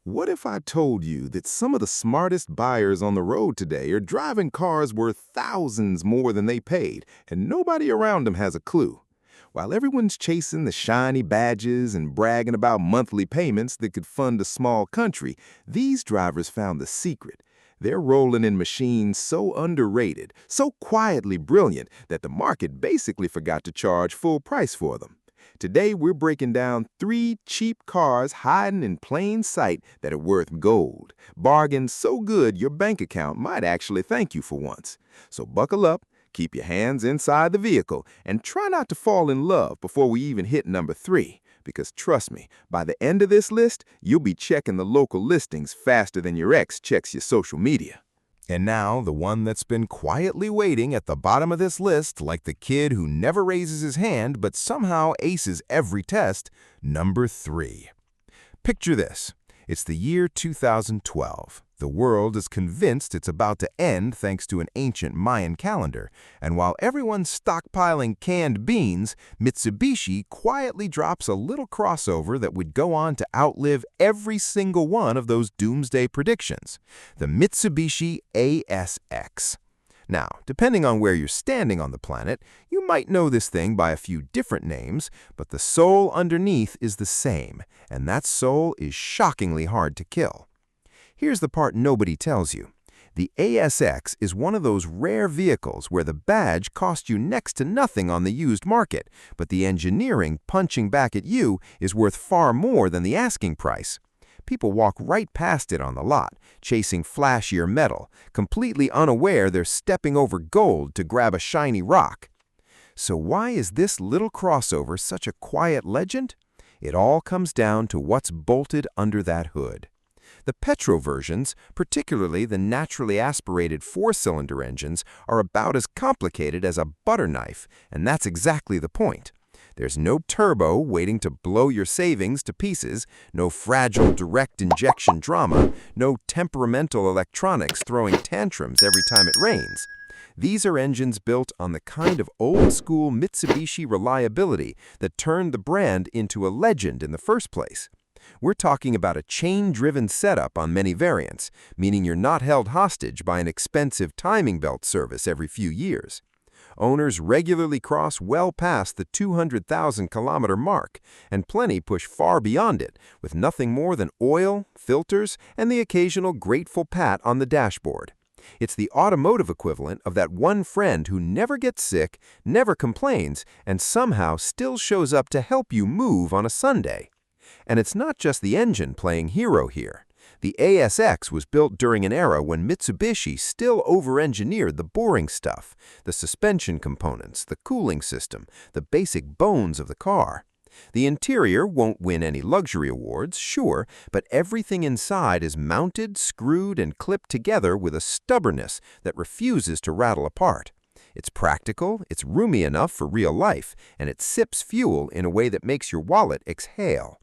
What if I told you that some of the smartest buyers on the road today are driving cars worth thousands more than they paid, and nobody around them has a clue? While everyone's chasing the shiny badges and bragging about monthly payments that could fund a small country, these drivers found the secret. They're rolling in machines so underrated, so quietly brilliant, that the market basically forgot to charge full price for them. Today, we're breaking down 3 cheap cars hiding in plain sight that are worth gold. Bargains so good your bank account might actually thank you for once. So buckle up, keep your hands inside the vehicle, and try not to fall in love before we even hit number 3. Because trust me, by the end of this list, you'll be checking the local listings faster than your ex checks your social media. And now, the one that's been quietly waiting at the bottom of this list like the kid who never raises his hand but somehow aces every test, number 3. Picture this. It's the year 2012. The world is convinced it's about to end thanks to an ancient Mayan calendar, and while everyone's stockpiling canned beans, Mitsubishi quietly drops a little crossover that would go on to outlive every single one of those doomsday predictions, the Mitsubishi ASX. Now, depending on where you're standing on the planet, you might know this thing by a few different names, but the soul underneath is the same, and that soul is shockingly hard to kill. Here's the part nobody tells you. The ASX is one of those rare vehicles where the badge cost you next to nothing on the used market, but the engineering punching back at you is worth far more than the asking price. People walk right past it on the lot, chasing flashier metal, completely unaware they're stepping over gold to grab a shiny rock. So why is this little crossover such a quiet legend? It all comes down to what's bolted under that hood. The petrol versions, particularly the naturally aspirated 4-cylinder engines, are about as complicated as a butter knife, and that's exactly the point. There's no turbo waiting to blow your savings to pieces, no fragile direct injection drama, no temperamental electronics throwing tantrums every time it rains. These are engines built on the kind of old-school Mitsubishi reliability that turned the brand into a legend in the first place. We're talking about a chain-driven setup on many variants, meaning you're not held hostage by an expensive timing belt service every few years. Owners regularly cross well past the 200,000-kilometer mark, and plenty push far beyond it, with nothing more than oil, filters, and the occasional grateful pat on the dashboard. It's the automotive equivalent of that one friend who never gets sick, never complains, and somehow still shows up to help you move on a Sunday. And it's not just the engine playing hero here. The ASX was built during an era when Mitsubishi still over-engineered the boring stuff, the suspension components, the cooling system, the basic bones of the car. The interior won't win any luxury awards, sure, but everything inside is mounted, screwed, and clipped together with a stubbornness that refuses to rattle apart. It's practical, it's roomy enough for real life, and it sips fuel in a way that makes your wallet exhale.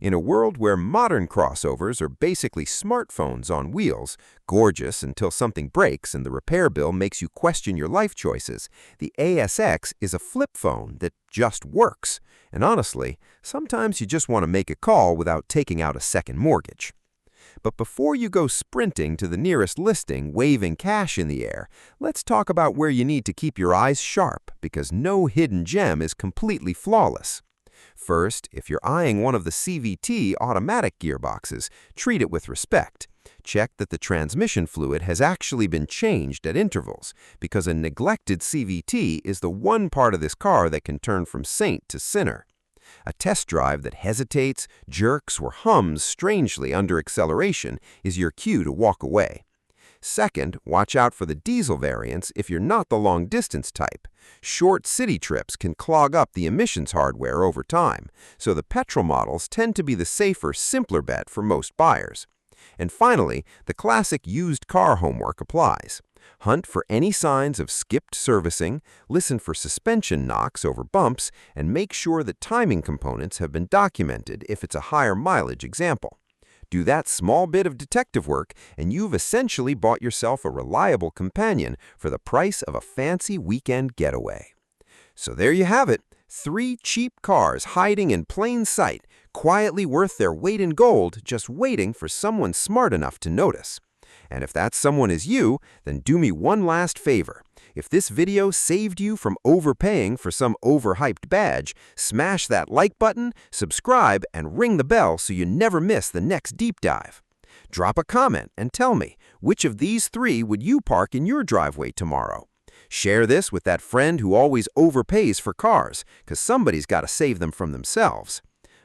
In a world where modern crossovers are basically smartphones on wheels, gorgeous until something breaks and the repair bill makes you question your life choices, the ASX is a flip phone that just works. And honestly, sometimes you just want to make a call without taking out a second mortgage. But before you go sprinting to the nearest listing, waving cash in the air, let's talk about where you need to keep your eyes sharp, because no hidden gem is completely flawless. First, if you're eyeing one of the CVT automatic gearboxes, treat it with respect. Check that the transmission fluid has actually been changed at intervals, because a neglected CVT is the one part of this car that can turn from saint to sinner. A test drive that hesitates, jerks, or hums strangely under acceleration is your cue to walk away. Second, watch out for the diesel variants if you're not the long-distance type. Short city trips can clog up the emissions hardware over time, so the petrol models tend to be the safer, simpler bet for most buyers. And finally, the classic used car homework applies. Hunt for any signs of skipped servicing, listen for suspension knocks over bumps, and make sure that timing components have been documented if it's a higher mileage example. Do that small bit of detective work, and you've essentially bought yourself a reliable companion for the price of a fancy weekend getaway. So there you have it, 3 cheap cars hiding in plain sight, quietly worth their weight in gold, just waiting for someone smart enough to notice. And if that someone is you, then do me one last favor. If this video saved you from overpaying for some overhyped badge, smash that like button, subscribe, and ring the bell so you never miss the next deep dive. Drop a comment and tell me, which of these 3 would you park in your driveway tomorrow? Share this with that friend who always overpays for cars, because somebody's got to save them from themselves.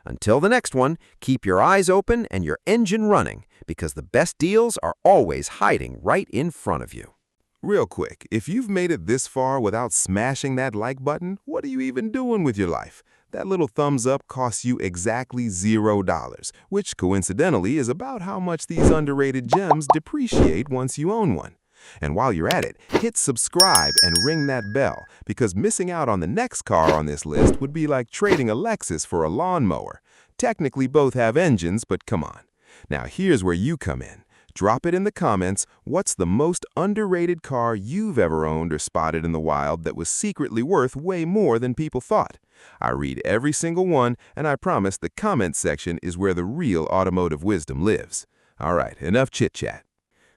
Until the next one, keep your eyes open and your engine running, because the best deals are always hiding right in front of you. Real quick, if you've made it this far without smashing that like button, what are you even doing with your life? That little thumbs up costs you exactly $0, which coincidentally is about how much these underrated gems depreciate once you own one. And while you're at it, hit subscribe and ring that bell, because missing out on the next car on this list would be like trading a Lexus for a lawnmower. Technically both have engines, but come on. Now here's where you come in. Drop it in the comments, what's the most underrated car you've ever owned or spotted in the wild that was secretly worth way more than people thought? I read every single one, and I promise the comment section is where the real automotive wisdom lives. All right, enough chit-chat.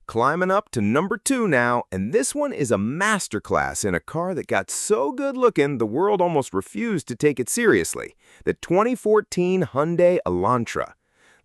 Climbing up to number 2 now, and this one is a masterclass in a car that got so good looking the world almost refused to take it seriously. The 2014 Hyundai Elantra.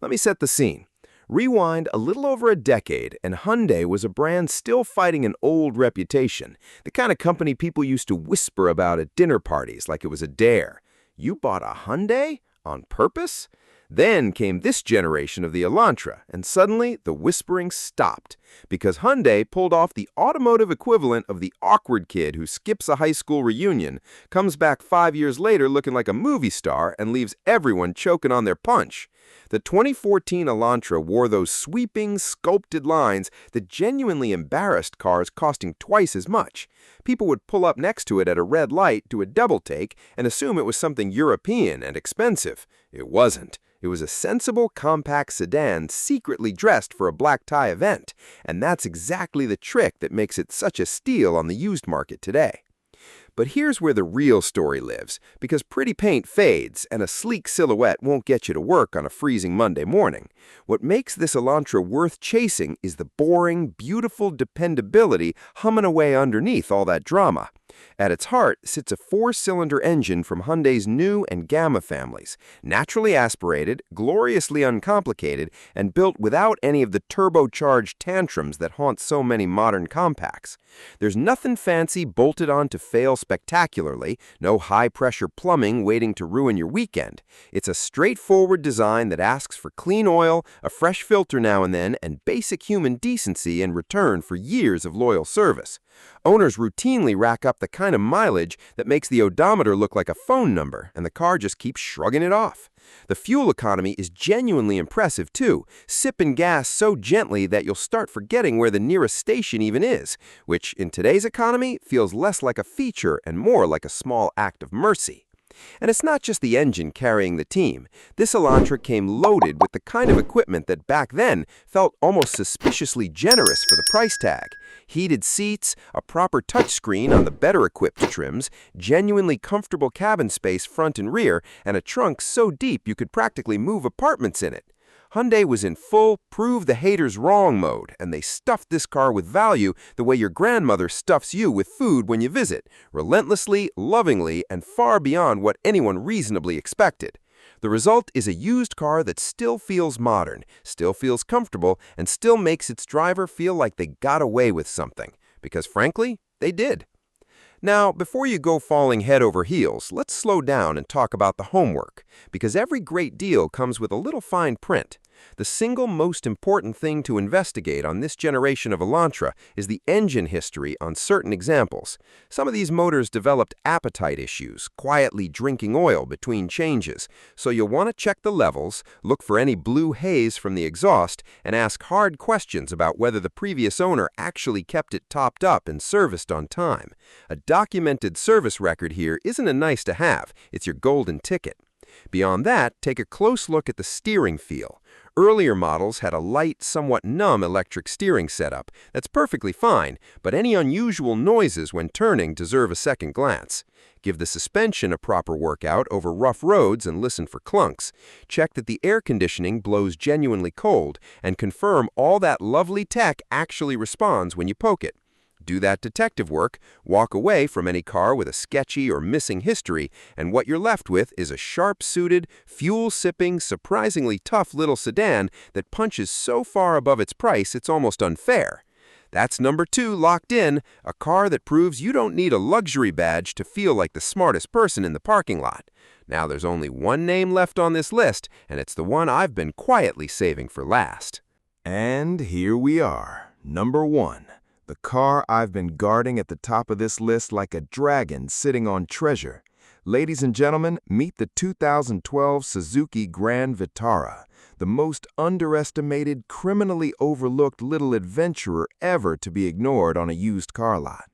Let me set the scene. Rewind a little over a decade, and Hyundai was a brand still fighting an old reputation, the kind of company people used to whisper about at dinner parties like it was a dare. You bought a Hyundai? On purpose? Then came this generation of the Elantra, and suddenly the whispering stopped, because Hyundai pulled off the automotive equivalent of the awkward kid who skips a high school reunion, comes back 5 years later looking like a movie star, and leaves everyone choking on their punch. The 2014 Elantra wore those sweeping, sculpted lines that genuinely embarrassed cars costing twice as much. People would pull up next to it at a red light, do a double take, and assume it was something European and expensive. It wasn't. It was a sensible, compact sedan secretly dressed for a black tie event, and that's exactly the trick that makes it such a steal on the used market today. But here's where the real story lives, because pretty paint fades and a sleek silhouette won't get you to work on a freezing Monday morning. What makes this Elantra worth chasing is the boring, beautiful dependability humming away underneath all that drama. At its heart sits a 4-cylinder engine from Hyundai's new and Gamma families, naturally aspirated, gloriously uncomplicated, and built without any of the turbocharged tantrums that haunt so many modern compacts. There's nothing fancy bolted on to fail spectacularly, no high-pressure plumbing waiting to ruin your weekend. It's a straightforward design that asks for clean oil, a fresh filter now and then, and basic human decency in return for years of loyal service. Owners routinely rack up the kind of mileage that makes the odometer look like a phone number, and the car just keeps shrugging it off. The fuel economy is genuinely impressive too, sipping gas so gently that you'll start forgetting where the nearest station even is, which in today's economy feels less like a feature and more like a small act of mercy. And it's not just the engine carrying the team. This Elantra came loaded with the kind of equipment that back then felt almost suspiciously generous for the price tag. Heated seats, a proper touchscreen on the better-equipped trims, genuinely comfortable cabin space front and rear, and a trunk so deep you could practically move apartments in it. Hyundai was in full prove the haters wrong mode, and they stuffed this car with value the way your grandmother stuffs you with food when you visit, relentlessly, lovingly, and far beyond what anyone reasonably expected. The result is a used car that still feels modern, still feels comfortable, and still makes its driver feel like they got away with something. Because frankly, they did. Now, before you go falling head over heels, let's slow down and talk about the homework, because every great deal comes with a little fine print. The single most important thing to investigate on this generation of Elantra is the engine history on certain examples. Some of these motors developed appetite issues, quietly drinking oil between changes, so you'll want to check the levels, look for any blue haze from the exhaust, and ask hard questions about whether the previous owner actually kept it topped up and serviced on time. A documented service record here isn't a nice to have, it's your golden ticket. Beyond that, take a close look at the steering feel. Earlier models had a light, somewhat numb electric steering setup. That's perfectly fine, but any unusual noises when turning deserve a second glance. Give the suspension a proper workout over rough roads and listen for clunks. Check that the air conditioning blows genuinely cold, and confirm all that lovely tech actually responds when you poke it. Do that detective work, walk away from any car with a sketchy or missing history, and what you're left with is a sharp-suited, fuel-sipping, surprisingly tough little sedan that punches so far above its price it's almost unfair. That's number 2 locked in, a car that proves you don't need a luxury badge to feel like the smartest person in the parking lot. Now there's only one name left on this list, and it's the one I've been quietly saving for last. And here we are, number 1. The car I've been guarding at the top of this list like a dragon sitting on treasure. Ladies and gentlemen, meet the 2012 Suzuki Grand Vitara, the most underestimated, criminally overlooked little adventurer ever to be ignored on a used car lot.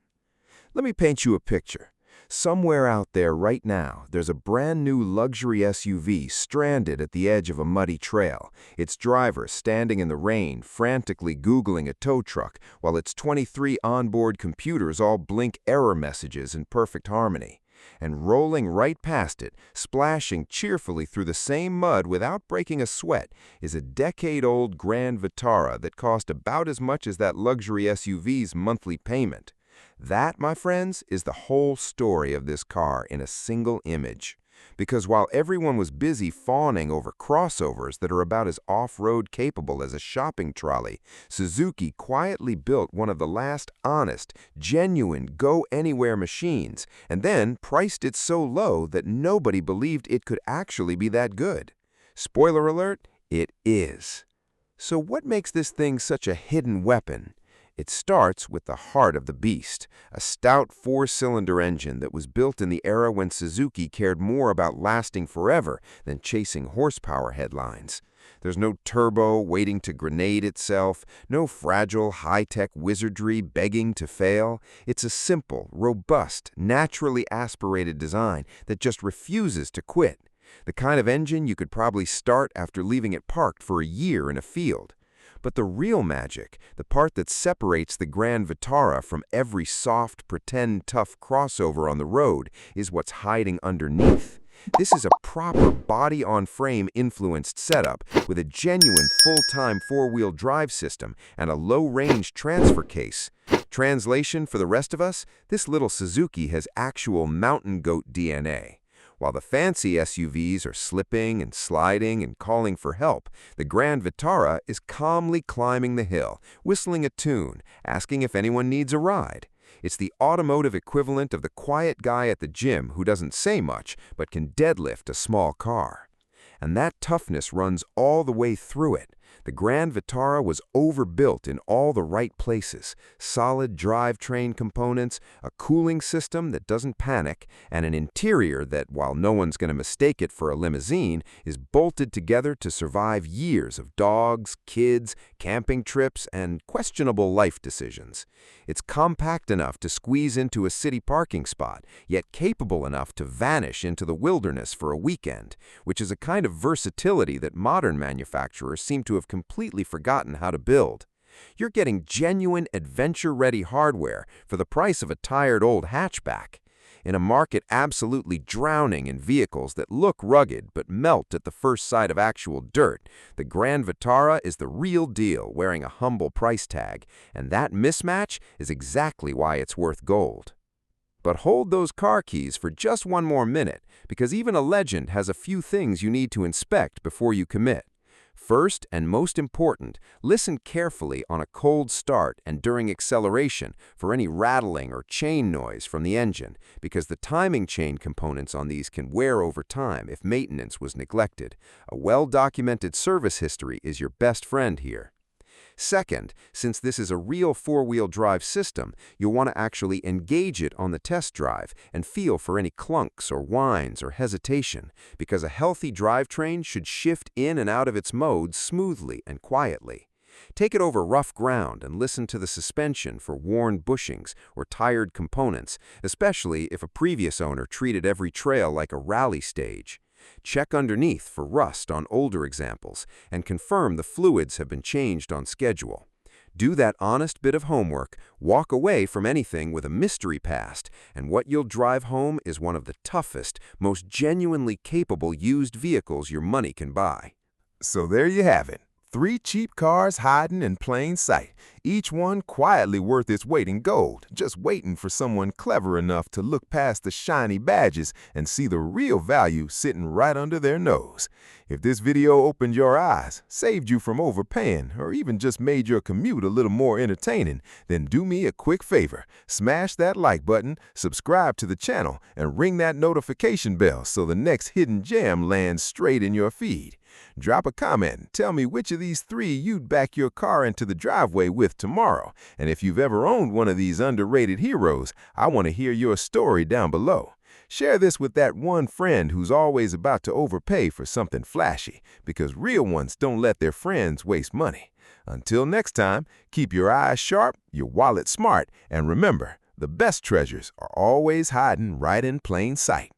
Let me paint you a picture. Somewhere out there right now, there's a brand new luxury SUV stranded at the edge of a muddy trail, its driver standing in the rain, frantically Googling a tow truck, while its 23 onboard computers all blink error messages in perfect harmony. And rolling right past it, splashing cheerfully through the same mud without breaking a sweat, is a decade-old Grand Vitara that cost about as much as that luxury SUV's monthly payment. That, my friends, is the whole story of this car in a single image. Because while everyone was busy fawning over crossovers that are about as off-road capable as a shopping trolley, Suzuki quietly built one of the last honest, genuine, go-anywhere machines, and then priced it so low that nobody believed it could actually be that good. Spoiler alert, it is. So what makes this thing such a hidden weapon? It starts with the heart of the beast, a stout 4-cylinder engine that was built in the era when Suzuki cared more about lasting forever than chasing horsepower headlines. There's no turbo waiting to grenade itself, no fragile, high-tech wizardry begging to fail. It's a simple, robust, naturally aspirated design that just refuses to quit. The kind of engine you could probably start after leaving it parked for a year in a field. But the real magic, the part that separates the Grand Vitara from every soft, pretend tough crossover on the road, is what's hiding underneath. This is a proper body-on-frame influenced setup with a genuine full-time four-wheel drive system and a low-range transfer case. Translation for the rest of us, this little Suzuki has actual mountain goat DNA. While the fancy SUVs are slipping and sliding and calling for help, the Grand Vitara is calmly climbing the hill, whistling a tune, asking if anyone needs a ride. It's the automotive equivalent of the quiet guy at the gym who doesn't say much but can deadlift a small car. And that toughness runs all the way through it. The Grand Vitara was overbuilt in all the right places, solid drivetrain components, a cooling system that doesn't panic, and an interior that, while no one's going to mistake it for a limousine, is bolted together to survive years of dogs, kids, camping trips, and questionable life decisions. It's compact enough to squeeze into a city parking spot, yet capable enough to vanish into the wilderness for a weekend, which is a kind of versatility that modern manufacturers seem to have completely forgotten how to build. You're getting genuine adventure-ready hardware for the price of a tired old hatchback. In a market absolutely drowning in vehicles that look rugged but melt at the first sight of actual dirt, the Grand Vitara is the real deal wearing a humble price tag, and that mismatch is exactly why it's worth gold. But hold those car keys for just one more minute, because even a legend has a few things you need to inspect before you commit. First, and most important, listen carefully on a cold start and during acceleration for any rattling or chain noise from the engine, because the timing chain components on these can wear over time if maintenance was neglected. A well-documented service history is your best friend here. Second, since this is a real four-wheel drive system, you'll want to actually engage it on the test drive and feel for any clunks or whines or hesitation, because a healthy drivetrain should shift in and out of its modes smoothly and quietly. Take it over rough ground and listen to the suspension for worn bushings or tired components, especially if a previous owner treated every trail like a rally stage. Check underneath for rust on older examples and confirm the fluids have been changed on schedule. Do that honest bit of homework, walk away from anything with a mystery past, and what you'll drive home is one of the toughest, most genuinely capable used vehicles your money can buy. So there you have it. 3 cheap cars hiding in plain sight, each one quietly worth its weight in gold, just waiting for someone clever enough to look past the shiny badges and see the real value sitting right under their nose. If this video opened your eyes, saved you from overpaying, or even just made your commute a little more entertaining, then do me a quick favor. Smash that like button, subscribe to the channel, and ring that notification bell so the next hidden gem lands straight in your feed. Drop a comment and tell me which of these 3 you'd back your car into the driveway with tomorrow. And if you've ever owned one of these underrated heroes, I want to hear your story down below. Share this with that one friend who's always about to overpay for something flashy, because real ones don't let their friends waste money. Until next time, keep your eyes sharp, your wallet smart, and remember, the best treasures are always hiding right in plain sight.